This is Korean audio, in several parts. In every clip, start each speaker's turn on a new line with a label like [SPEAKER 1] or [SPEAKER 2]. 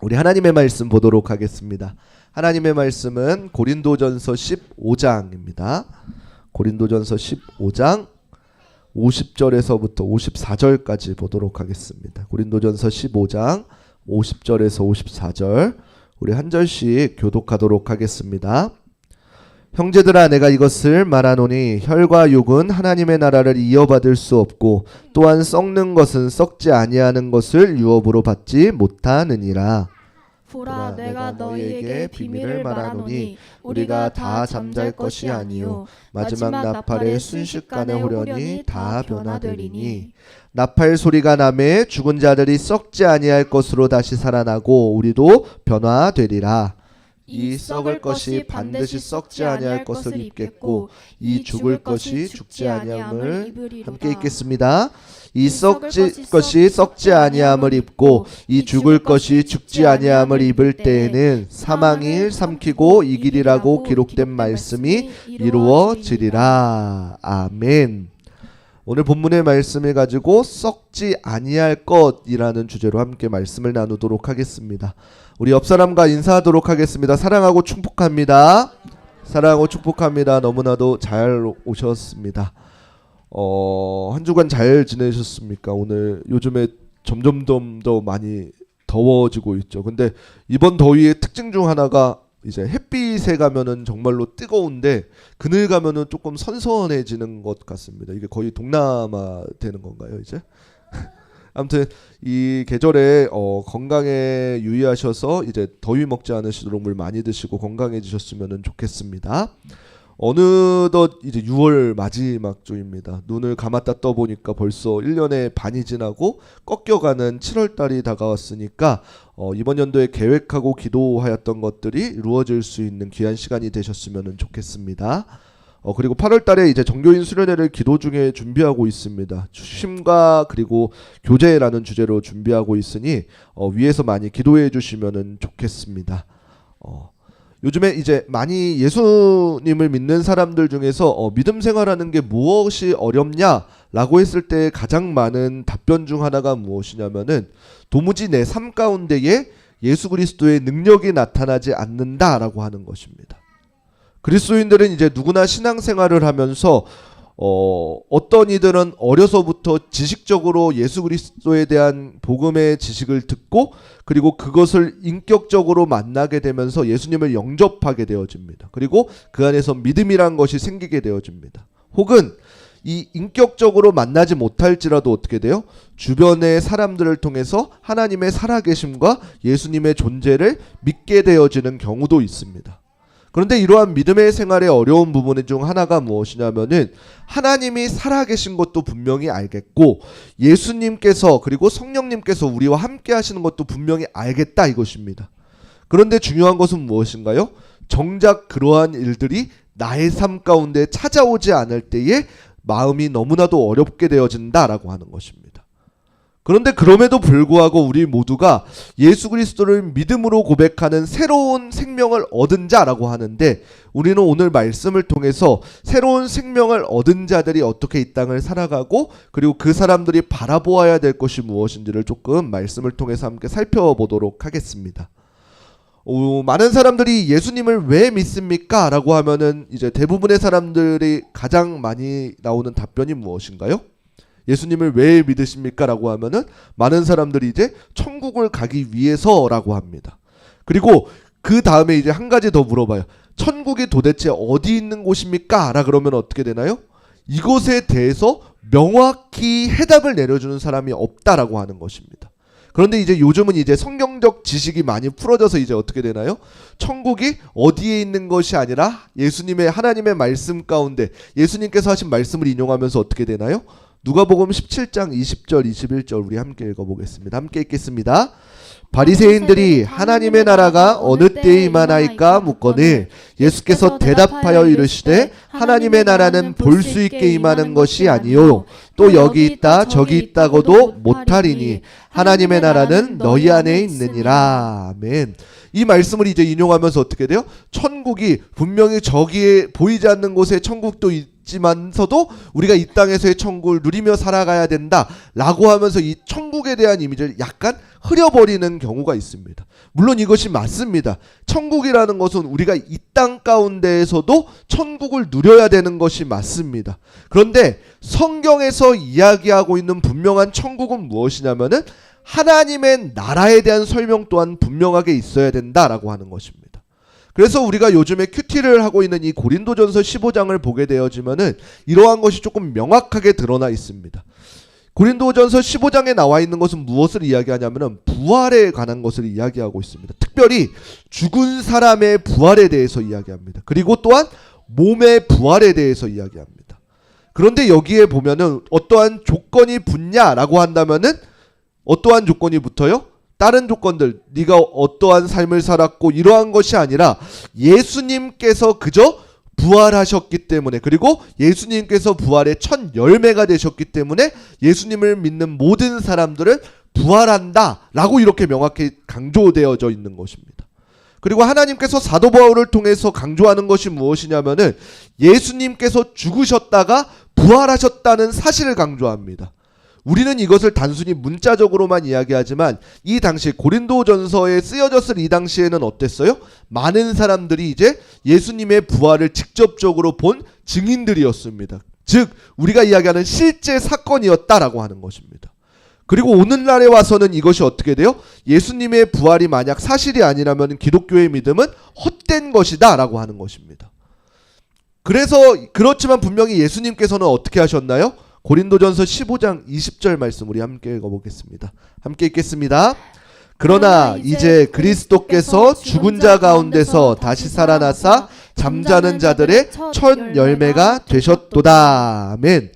[SPEAKER 1] 우리 하나님의 말씀 보도록 하겠습니다. 하나님의 말씀은 고린도전서 15장입니다. 고린도전서 15장 50절에서부터 54절까지 보도록 하겠습니다. 고린도전서 15장 50절에서 54절 우리 한 절씩 교독하도록 하겠습니다. 형제들아, 내가 이것을 말하노니 혈과 육은 하나님의 나라를 이어받을 수 없고 또한 썩는 것은 썩지 아니하는 것을 유업으로 받지 못하느니라.
[SPEAKER 2] 보라, 내가 너희에게 비밀을 말하노니 우리가 다 잠잘 것이 아니요 마지막 나팔의 순식간에 호련히 다 변화되리니.
[SPEAKER 1] 나팔 소리가 나매 죽은 자들이 썩지 아니할 것으로 다시 살아나고 우리도 변화되리라. 이 썩을 것이 반드시 썩지 아니할 것을 입겠고 이 죽을 것이 죽지 아니함을
[SPEAKER 2] 입으리로다.
[SPEAKER 1] 함께 읽겠습니다. 이 썩을 것이 썩지 아니함을 입고 이 죽을 것이 죽지 아니함을 입을 때에는 사망이 삼키고 이기리라고 기록된 말씀이 이루어지리라. 아멘. 오늘 본문의 말씀을 가지고 썩지 아니할 것이라는 주제로 함께 말씀을 나누도록 하겠습니다. 우리 옆 사람과 인사하도록 하겠습니다. 사랑하고 축복합니다. 사랑하고 축복합니다. 너무나도 잘 오셨습니다. 한 주간 잘 지내셨습니까? 오늘 요즘에 점점 더 많이 더워지고 있죠. 근데 이번 더위의 특징 중 하나가 이제 햇빛에 가면은 정말로 뜨거운데 그늘 가면은 조금 선선해지는 것 같습니다. 이게 거의 동남아 되는 건가요, 이제? 아무튼 이 계절에 건강에 유의하셔서 이제 더위 먹지 않으시도록 물 많이 드시고 건강해지셨으면 좋겠습니다. 어느덧 이제 6월 마지막 주입니다. 눈을 감았다 떠보니까 벌써 1년의 반이 지나고 꺾여가는 7월달이 다가왔으니까 이번 연도에 계획하고 기도하였던 것들이 이루어질 수 있는 귀한 시간이 되셨으면 좋겠습니다. 그리고 8월달에 이제 정교인 수련회를 기도 중에 준비하고 있습니다. 쉼과 그리고 교제라는 주제로 준비하고 있으니 위에서 많이 기도해 주시면 좋겠습니다. 요즘에 이제 많이 예수님을 믿는 사람들 중에서 믿음 생활하는 게 무엇이 어렵냐라고 했을 때 가장 많은 답변 중 하나가 무엇이냐면은 도무지 내 삶 가운데에 예수 그리스도의 능력이 나타나지 않는다라고 하는 것입니다. 그리스도인들은 이제 누구나 신앙생활을 하면서 어떤 이들은 어려서부터 지식적으로 예수 그리스도에 대한 복음의 지식을 듣고 그리고 그것을 인격적으로 만나게 되면서 예수님을 영접하게 되어집니다. 그리고 그 안에서 믿음이란 것이 생기게 되어집니다. 혹은 이 인격적으로 만나지 못할지라도 어떻게 돼요? 주변의 사람들을 통해서 하나님의 살아계심과 예수님의 존재를 믿게 되어지는 경우도 있습니다. 그런데 이러한 믿음의 생활의 어려운 부분 중 하나가 무엇이냐면은 하나님이 살아계신 것도 분명히 알겠고 예수님께서 그리고 성령님께서 우리와 함께 하시는 것도 분명히 알겠다 이것입니다. 그런데 중요한 것은 무엇인가요? 정작 그러한 일들이 나의 삶 가운데 찾아오지 않을 때에 마음이 너무나도 어렵게 되어진다라고 하는 것입니다. 그런데 그럼에도 불구하고 우리 모두가 예수 그리스도를 믿음으로 고백하는 새로운 생명을 얻은 자라고 하는데 우리는 오늘 말씀을 통해서 새로운 생명을 얻은 자들이 어떻게 이 땅을 살아가고 그리고 그 사람들이 바라보아야 될 것이 무엇인지를 조금 말씀을 통해서 함께 살펴보도록 하겠습니다. 많은 사람들이 예수님을 왜 믿습니까? 라고 하면은 이제 대부분의 사람들이 가장 많이 나오는 답변이 무엇인가요? 예수님을 왜 믿으십니까? 라고 하면은 많은 사람들이 이제 천국을 가기 위해서라고 합니다. 그리고 그 다음에 이제 한 가지 더 물어봐요. 천국이 도대체 어디 있는 곳입니까? 라 그러면 어떻게 되나요? 이것에 대해서 명확히 해답을 내려주는 사람이 없다라고 하는 것입니다. 그런데 이제 요즘은 이제 성경적 지식이 많이 풀어져서 이제 어떻게 되나요? 천국이 어디에 있는 것이 아니라 예수님의 하나님의 말씀 가운데 예수님께서 하신 말씀을 인용하면서 어떻게 되나요? 누가복음 17장 20절 21절 우리 함께 읽어보겠습니다. 함께 읽겠습니다. 바리새인들이 하나님의 나라가 어느 때에 임하나이까 묻거늘 예수께서 대답하여 이르시되 하나님의 나라는 볼 수 있게 임하는 것이 아니요 또 여기 있다 저기 있다고도 못하리니 하나님의 나라는 너희 안에 있느니라. 아멘. 이 말씀을 이제 인용하면서 어떻게 돼요? 천국이 분명히 저기에 보이지 않는 곳에 천국도 있지만서도 우리가 이 땅에서의 천국을 누리며 살아가야 된다라고 하면서 이 천국에 대한 이미지를 약간 흐려버리는 경우가 있습니다. 물론 이것이 맞습니다. 천국이라는 것은 우리가 이 땅 가운데에서도 천국을 누려야 되는 것이 맞습니다. 그런데 성경에서 이야기하고 있는 분명한 천국은 무엇이냐면은 하나님의 나라에 대한 설명 또한 분명하게 있어야 된다라고 하는 것입니다. 그래서 우리가 요즘에 큐티를 하고 있는 이 고린도전서 15장을 보게 되어지면은 이러한 것이 조금 명확하게 드러나 있습니다. 고린도전서 15장에 나와 있는 것은 무엇을 이야기하냐면은 부활에 관한 것을 이야기하고 있습니다. 특별히 죽은 사람의 부활에 대해서 이야기합니다. 그리고 또한 몸의 부활에 대해서 이야기합니다. 그런데 여기에 보면은 어떠한 조건이 붙냐라고 한다면은 어떠한 조건이 붙어요? 다른 조건들, 네가 어떠한 삶을 살았고 이러한 것이 아니라 예수님께서 그저 부활하셨기 때문에, 그리고 예수님께서 부활의 첫 열매가 되셨기 때문에 예수님을 믿는 모든 사람들은 부활한다 라고 이렇게 명확히 강조되어져 있는 것입니다. 그리고 하나님께서 사도 바울을 통해서 강조하는 것이 무엇이냐면은 예수님께서 죽으셨다가 부활하셨다는 사실을 강조합니다. 우리는 이것을 단순히 문자적으로만 이야기하지만 이 당시 고린도전서에 쓰여졌을 이 당시에는 어땠어요? 많은 사람들이 이제 예수님의 부활을 직접적으로 본 증인들이었습니다. 즉 우리가 이야기하는 실제 사건이었다라고 하는 것입니다. 그리고 오늘날에 와서는 이것이 어떻게 돼요? 예수님의 부활이 만약 사실이 아니라면 기독교의 믿음은 헛된 것이다 라고 하는 것입니다. 그래서 그렇지만 분명히 예수님께서는 어떻게 하셨나요? 고린도전서 15장 20절 말씀 우리 함께 읽어보겠습니다. 함께 읽겠습니다. 그러나 이제 그리스도께서 죽은 자 가운데서 다시 살아나사 잠자는 자들의 첫 열매가 되셨도다. 아멘.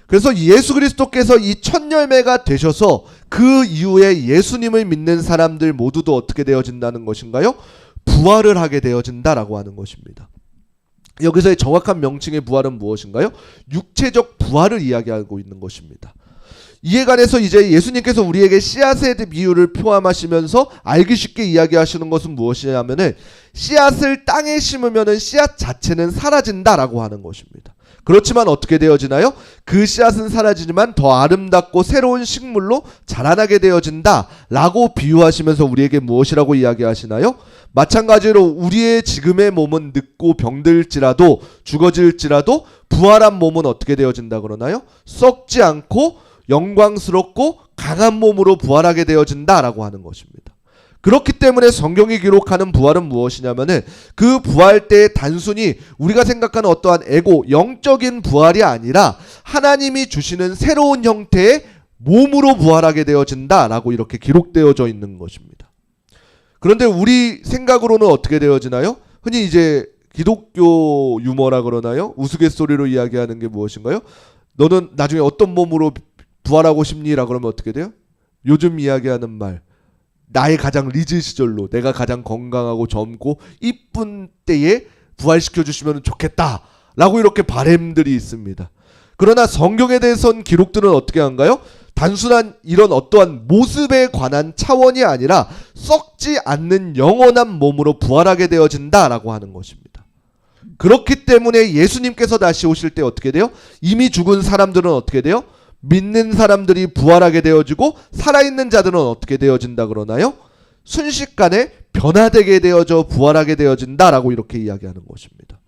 [SPEAKER 1] 그래서 예수 그리스도께서 이 첫 열매가 되셔서 그 이후에 예수님을 믿는 사람들 모두도 어떻게 되어진다는 것인가요? 부활을 하게 되어진다라고 하는 것입니다. 여기서의 정확한 명칭의 부활은 무엇인가요? 육체적 부활을 이야기하고 있는 것입니다. 이에 관해서 이제 예수님께서 우리에게 씨앗의 비유를 포함하시면서 알기 쉽게 이야기하시는 것은 무엇이냐면은 씨앗을 땅에 심으면은 씨앗 자체는 사라진다라고 하는 것입니다. 그렇지만 어떻게 되어지나요? 그 씨앗은 사라지지만 더 아름답고 새로운 식물로 자라나게 되어진다라고 비유하시면서 우리에게 무엇이라고 이야기하시나요? 마찬가지로 우리의 지금의 몸은 늙고 병들지라도 죽어질지라도 부활한 몸은 어떻게 되어진다 그러나요? 썩지 않고 영광스럽고 강한 몸으로 부활하게 되어진다라고 하는 것입니다. 그렇기 때문에 성경이 기록하는 부활은 무엇이냐면은 그 부활 때 단순히 우리가 생각하는 어떠한 에고 영적인 부활이 아니라 하나님이 주시는 새로운 형태의 몸으로 부활하게 되어진다라고 이렇게 기록되어져 있는 것입니다. 그런데 우리 생각으로는 어떻게 되어지나요? 흔히 이제 기독교 유머라 그러나요? 우스갯소리로 이야기하는 게 무엇인가요? 너는 나중에 어떤 몸으로 부활하고 싶니라 그러면 어떻게 돼요? 요즘 이야기하는 말, 나의 가장 리즈 시절로 내가 가장 건강하고 젊고 이쁜 때에 부활시켜 주시면 좋겠다 라고 이렇게 바람들이 있습니다. 그러나 성경에 대해서는 기록들은 어떻게 한가요? 단순한 이런 어떠한 모습에 관한 차원이 아니라 썩지 않는 영원한 몸으로 부활하게 되어진다라고 하는 것입니다. 그렇기 때문에 예수님께서 다시 오실 때 어떻게 돼요? 이미 죽은 사람들은 어떻게 돼요? 믿는 사람들이 부활하게 되어지고 살아있는 자들은 어떻게 되어진다 그러나요? 순식간에 변화되게 되어져 부활하게 되어진다라고 이렇게 이야기하는 것입니다.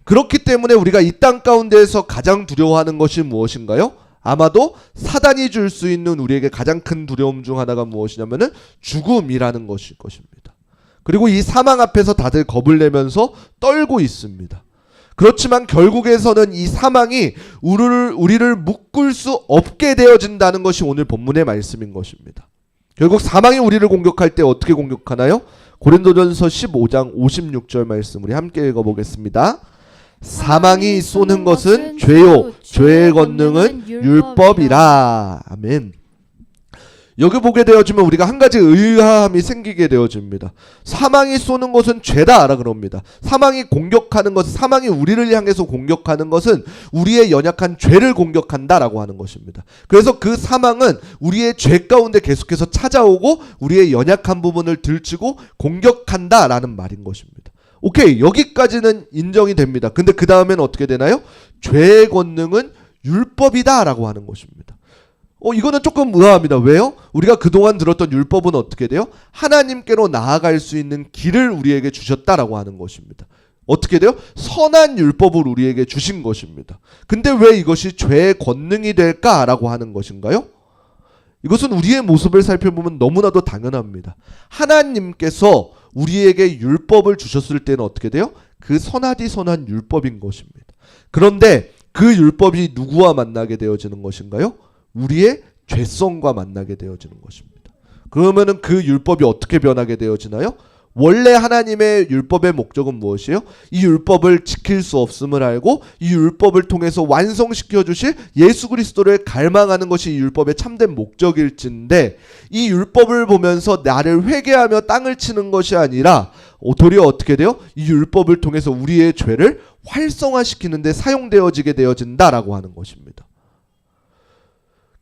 [SPEAKER 1] 그렇기 때문에 우리가 이 땅 가운데에서 가장 두려워하는 것이 무엇인가요? 아마도 사단이 줄 수 있는 우리에게 가장 큰 두려움 중 하나가 무엇이냐면은 죽음이라는 것일 것입니다. 그리고 이 사망 앞에서 다들 겁을 내면서 떨고 있습니다. 그렇지만 결국에서는 이 사망이 우리를 묶을 수 없게 되어진다는 것이 오늘 본문의 말씀인 것입니다. 결국 사망이 우리를 공격할 때 어떻게 공격하나요? 고린도전서 15장 56절 말씀 우리 함께 읽어보겠습니다. 사망이 쏘는 것은 죄요 죄의 권능은 율법이라. 아멘. 여기 보게 되어지면 우리가 한 가지 의아함이 생기게 되어집니다. 사망이 쏘는 것은 죄다라 그럽니다. 사망이 공격하는 것은, 사망이 우리를 향해서 공격하는 것은 우리의 연약한 죄를 공격한다라고 하는 것입니다. 그래서 그 사망은 우리의 죄 가운데 계속해서 찾아오고 우리의 연약한 부분을 들추고 공격한다라는 말인 것입니다. 오케이, 여기까지는 인정이 됩니다. 근데 그 다음엔 어떻게 되나요? 죄의 권능은 율법이다 라고 하는 것입니다. 이거는 조금 의아합니다. 왜요? 우리가 그동안 들었던 율법은 어떻게 돼요? 하나님께로 나아갈 수 있는 길을 우리에게 주셨다라고 하는 것입니다. 어떻게 돼요? 선한 율법을 우리에게 주신 것입니다. 근데 왜 이것이 죄의 권능이 될까라고 하는 것인가요? 이것은 우리의 모습을 살펴보면 너무나도 당연합니다. 하나님께서 우리에게 율법을 주셨을 때는 어떻게 돼요? 그 선하디 선한 율법인 것입니다. 그런데 그 율법이 누구와 만나게 되어지는 것인가요? 우리의 죄성과 만나게 되어지는 것입니다. 그러면은 그 율법이 어떻게 변하게 되어지나요? 원래 하나님의 율법의 목적은 무엇이에요? 이 율법을 지킬 수 없음을 알고 이 율법을 통해서 완성시켜 주실 예수 그리스도를 갈망하는 것이 이 율법의 참된 목적일진데, 이 율법을 보면서 나를 회개하며 땅을 치는 것이 아니라 도리어 어떻게 돼요? 이 율법을 통해서 우리의 죄를 활성화시키는 데 사용되어지게 되어진다라고 하는 것입니다.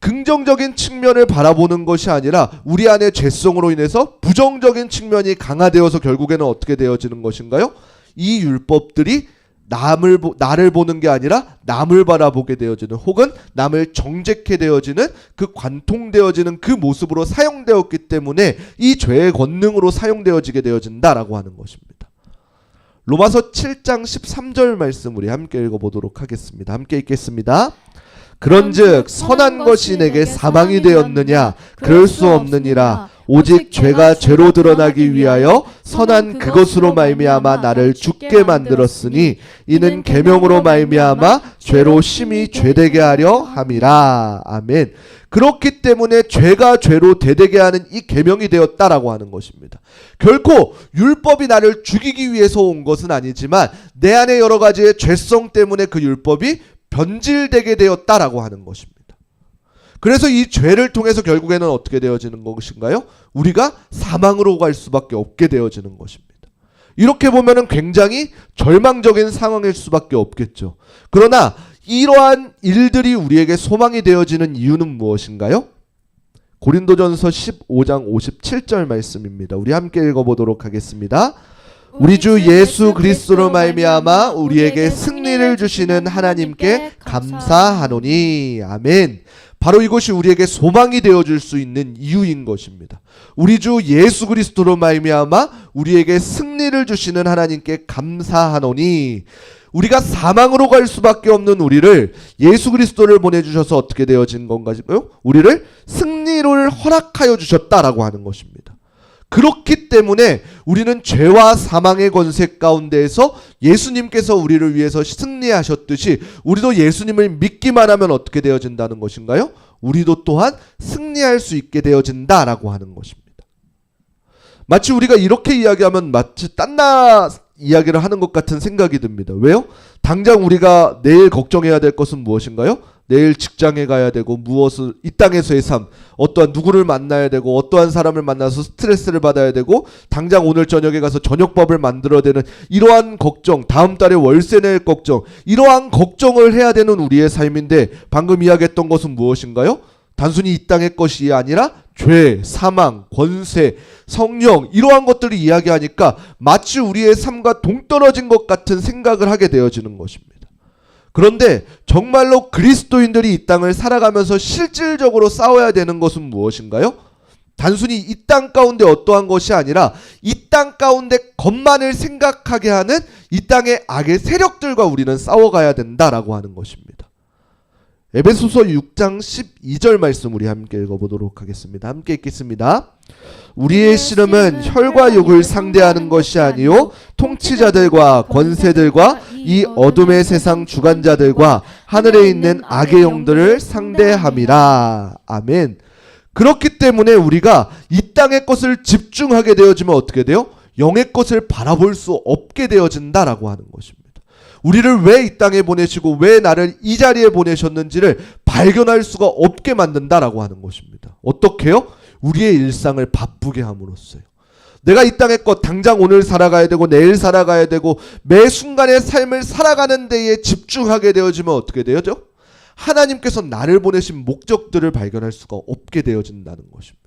[SPEAKER 1] 긍정적인 측면을 바라보는 것이 아니라 우리 안의 죄성으로 인해서 부정적인 측면이 강화되어서 결국에는 어떻게 되어지는 것인가요? 이 율법들이 나를 보는 게 아니라 남을 바라보게 되어지는, 혹은 남을 정죄케 되어지는, 그 관통되어지는 그 모습으로 사용되었기 때문에 이 죄의 권능으로 사용되어지게 되어진다라고 하는 것입니다. 로마서 7장 13절 말씀 우리 함께 읽어보도록 하겠습니다. 함께 읽겠습니다. 그런즉 선한 것이 내게 사망이 되었느냐? 그럴 수 없느니라. 오직 죄가 죄로 드러나기 위하여 선한 그것으로 말미암아 나를 죽게 만들었으니 이는 계명으로 말미암아 죄로 심히 죄되게 하려 함이라. 아멘. 그렇기 때문에 죄가 죄로 되되게 하는 이 계명이 되었다라고 하는 것입니다. 결코 율법이 나를 죽이기 위해서 온 것은 아니지만 내 안에 여러 가지의 죄성 때문에 그 율법이 변질되게 되었다라고 하는 것입니다. 그래서 이 죄를 통해서 결국에는 어떻게 되어지는 것인가요? 우리가 사망으로 갈 수밖에 없게 되어지는 것입니다. 이렇게 보면은 굉장히 절망적인 상황일 수밖에 없겠죠. 그러나 이러한 일들이 우리에게 소망이 되어지는 이유는 무엇인가요? 고린도전서 15장 57절 말씀입니다. 우리 함께 읽어보도록 하겠습니다. 우리 주 예수 그리스도로 말미암아 우리에게 승리를 주시는 하나님께 감사하노니. 아멘. 바로 이것이 우리에게 소망이 되어줄 수 있는 이유인 것입니다. 우리 주 예수 그리스도로 말미암아 우리에게 승리를 주시는 하나님께 감사하노니. 우리가 사망으로 갈 수밖에 없는 우리를 예수 그리스도를 보내주셔서 어떻게 되어진 건가요? 우리를 승리를 허락하여 주셨다라고 하는 것입니다. 그렇기 때문에 우리는 죄와 사망의 권세 가운데에서 예수님께서 우리를 위해서 승리하셨듯이 우리도 예수님을 믿기만 하면 어떻게 되어진다는 것인가요? 우리도 또한 승리할 수 있게 되어진다라고 하는 것입니다. 마치 우리가 이렇게 이야기하면 마치 딴나 이야기를 하는 것 같은 생각이 듭니다. 왜요? 당장 우리가 내일 걱정해야 될 것은 무엇인가요? 내일 직장에 가야 되고, 무엇을 이 땅에서의 삶, 어떠한 누구를 만나야 되고, 어떠한 사람을 만나서 스트레스를 받아야 되고, 당장 오늘 저녁에 가서 저녁밥을 만들어야 되는 이러한 걱정, 다음 달에 월세 낼 걱정, 이러한 걱정을 해야 되는 우리의 삶인데, 방금 이야기했던 것은 무엇인가요? 단순히 이 땅의 것이 아니라 죄, 사망, 권세, 성령, 이러한 것들을 이야기하니까 마치 우리의 삶과 동떨어진 것 같은 생각을 하게 되어지는 것입니다. 그런데 정말로 그리스도인들이 이 땅을 살아가면서 실질적으로 싸워야 되는 것은 무엇인가요? 단순히 이 땅 가운데 어떠한 것이 아니라 이 땅 가운데 것만을 생각하게 하는 이 땅의 악의 세력들과 우리는 싸워가야 된다라고 하는 것입니다. 에베소서 6장 12절 말씀 우리 함께 읽어보도록 하겠습니다. 함께 읽겠습니다. 우리의 씨름은 혈과 육을 상대하는 것이 아니요 통치자들과 권세들과 이 어둠의 세상 주관자들과 하늘에 있는 악의 영들을 상대함이라. 아멘. 그렇기 때문에 우리가 이 땅의 것을 집중하게 되어지면 어떻게 돼요? 영의 것을 바라볼 수 없게 되어진다라고 하는 것입니다. 우리를 왜 이 땅에 보내시고 왜 나를 이 자리에 보내셨는지를 발견할 수가 없게 만든다라고 하는 것입니다. 어떻게요? 우리의 일상을 바쁘게 함으로써요. 내가 이 땅의 것 당장 오늘 살아가야 되고 내일 살아가야 되고 매 순간의 삶을 살아가는 데에 집중하게 되어지면 어떻게 되어져? 하나님께서 나를 보내신 목적들을 발견할 수가 없게 되어진다는 것입니다.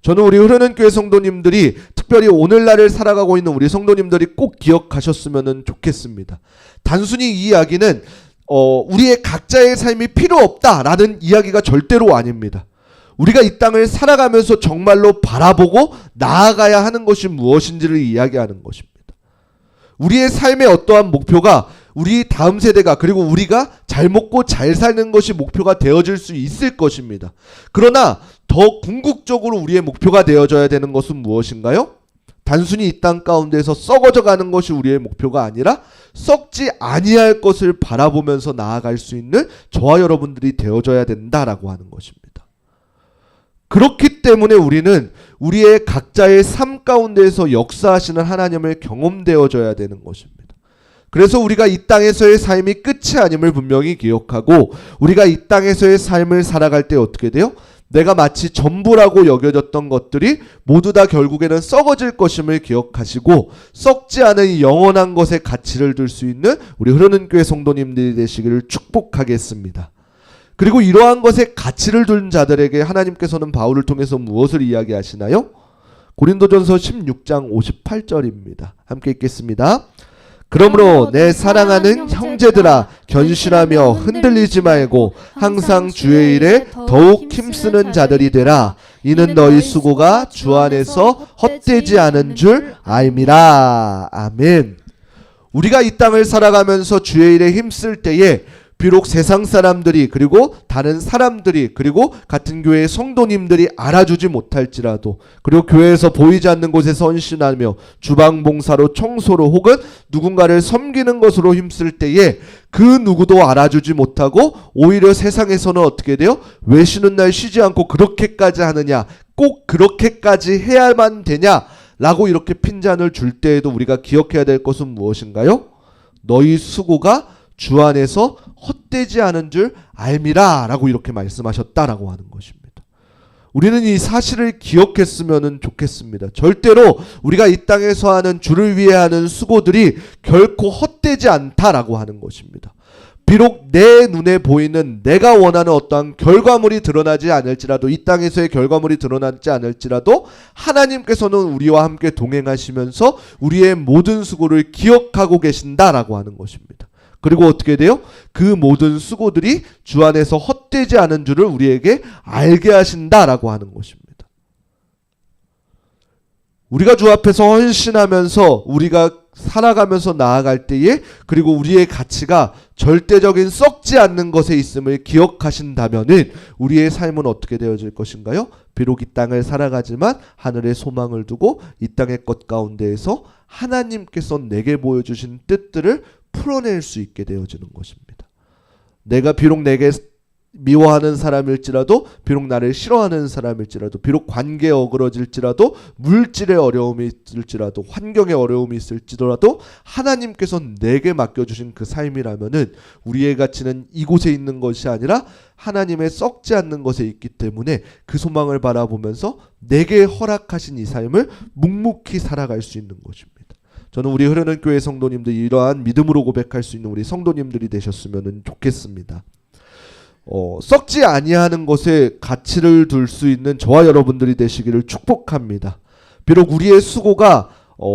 [SPEAKER 1] 저는 우리 흐르는 교회 성도님들이 특별히 오늘날을 살아가고 있는 우리 성도님들이 꼭 기억하셨으면 좋겠습니다. 단순히 이 이야기는 우리의 각자의 삶이 필요 없다라는 이야기가 절대로 아닙니다. 우리가 이 땅을 살아가면서 정말로 바라보고 나아가야 하는 것이 무엇인지를 이야기하는 것입니다. 우리의 삶의 어떠한 목표가 우리 다음 세대가 그리고 우리가 잘 먹고 잘 사는 것이 목표가 되어질 수 있을 것입니다. 그러나 더 궁극적으로 우리의 목표가 되어져야 되는 것은 무엇인가요? 단순히 이 땅 가운데서 썩어져 가는 것이 우리의 목표가 아니라 썩지 아니할 것을 바라보면서 나아갈 수 있는 저와 여러분들이 되어져야 된다라고 하는 것입니다. 그렇기 때문에 우리는 우리의 각자의 삶 가운데에서 역사하시는 하나님을 경험되어져야 되는 것입니다. 그래서 우리가 이 땅에서의 삶이 끝이 아님을 분명히 기억하고 우리가 이 땅에서의 삶을 살아갈 때 어떻게 돼요? 내가 마치 전부라고 여겨졌던 것들이 모두 다 결국에는 썩어질 것임을 기억하시고 썩지 않은 영원한 것에 가치를 둘 수 있는 우리 흐르는 교회 성도님들이 되시기를 축복하겠습니다. 그리고 이러한 것에 가치를 둔 자들에게 하나님께서는 바울을 통해서 무엇을 이야기하시나요? 고린도전서 16장 58절입니다. 함께 읽겠습니다. 그러므로 내 사랑하는 형제들아 견실하며 흔들리지 말고 항상 주의 일에 더욱 힘쓰는 자들이 되라. 이는 너희 수고가 주 안에서 헛되지 않은 줄 알미라. 아멘. 우리가 이 땅을 살아가면서 주의 일에 힘쓸 때에 비록 세상 사람들이 그리고 다른 사람들이 그리고 같은 교회의 성도님들이 알아주지 못할지라도 그리고 교회에서 보이지 않는 곳에서 헌신하며 주방봉사로 청소로 혹은 누군가를 섬기는 것으로 힘쓸 때에 그 누구도 알아주지 못하고 오히려 세상에서는 어떻게 돼요? 왜 쉬는 날 쉬지 않고 그렇게까지 하느냐? 꼭 그렇게까지 해야만 되냐? 라고 이렇게 핀잔을 줄 때에도 우리가 기억해야 될 것은 무엇인가요? 너희 수고가 주 안에서 헛되지 않은 줄 알미라 라고 이렇게 말씀하셨다라고 하는 것입니다. 우리는 이 사실을 기억했으면 좋겠습니다. 절대로 우리가 이 땅에서 하는 주를 위해 하는 수고들이 결코 헛되지 않다라고 하는 것입니다. 비록 내 눈에 보이는 내가 원하는 어떠한 결과물이 드러나지 않을지라도 이 땅에서의 결과물이 드러나지 않을지라도 하나님께서는 우리와 함께 동행하시면서 우리의 모든 수고를 기억하고 계신다라고 하는 것입니다. 그리고 어떻게 돼요? 그 모든 수고들이 주 안에서 헛되지 않은 줄을 우리에게 알게 하신다라고 하는 것입니다. 우리가 주 앞에서 헌신하면서 우리가 살아가면서 나아갈 때에 그리고 우리의 가치가 절대적인 썩지 않는 것에 있음을 기억하신다면은 우리의 삶은 어떻게 되어질 것인가요? 비록 이 땅을 살아가지만 하늘에 소망을 두고 이 땅의 것 가운데에서 하나님께서 내게 보여주신 뜻들을 풀어낼 수 있게 되어지는 것입니다. 내가 비록 내게 미워하는 사람일지라도 비록 나를 싫어하는 사람일지라도 비록 관계에 어그러질지라도 물질의 어려움이 있을지라도 환경에 어려움이 있을지라도 하나님께서 내게 맡겨주신 그 삶이라면은 우리의 가치는 이곳에 있는 것이 아니라 하나님의 썩지 않는 것에 있기 때문에 그 소망을 바라보면서 내게 허락하신 이 삶을 묵묵히 살아갈 수 있는 것입니다. 저는 우리 흐르는 교회 성도님들 이러한 믿음으로 고백할 수 있는 우리 성도님들이 되셨으면 좋겠습니다. 썩지 아니하는 것에 가치를 둘 수 있는 저와 여러분들이 되시기를 축복합니다. 비록 우리의 수고가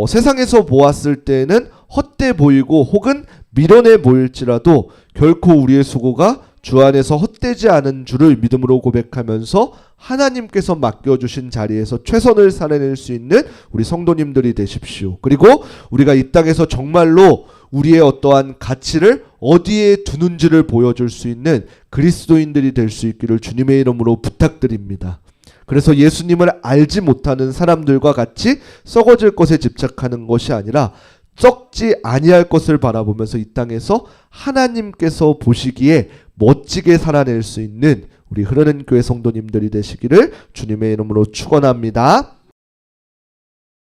[SPEAKER 1] 세상에서 보았을 때는 헛돼 보이고 혹은 미련해 보일지라도 결코 우리의 수고가 주 안에서 헛되지 않은 줄을 믿음으로 고백하면서 하나님께서 맡겨주신 자리에서 최선을 살아낼 수 있는 우리 성도님들이 되십시오. 그리고 우리가 이 땅에서 정말로 우리의 어떠한 가치를 어디에 두는지를 보여줄 수 있는 그리스도인들이 될 수 있기를 주님의 이름으로 부탁드립니다. 그래서 예수님을 알지 못하는 사람들과 같이 썩어질 것에 집착하는 것이 아니라 썩지 아니할 것을 바라보면서 이 땅에서 하나님께서 보시기에 멋지게 살아낼 수 있는 우리 흐르는 교회 성도님들이 되시기를 주님의 이름으로 축원합니다.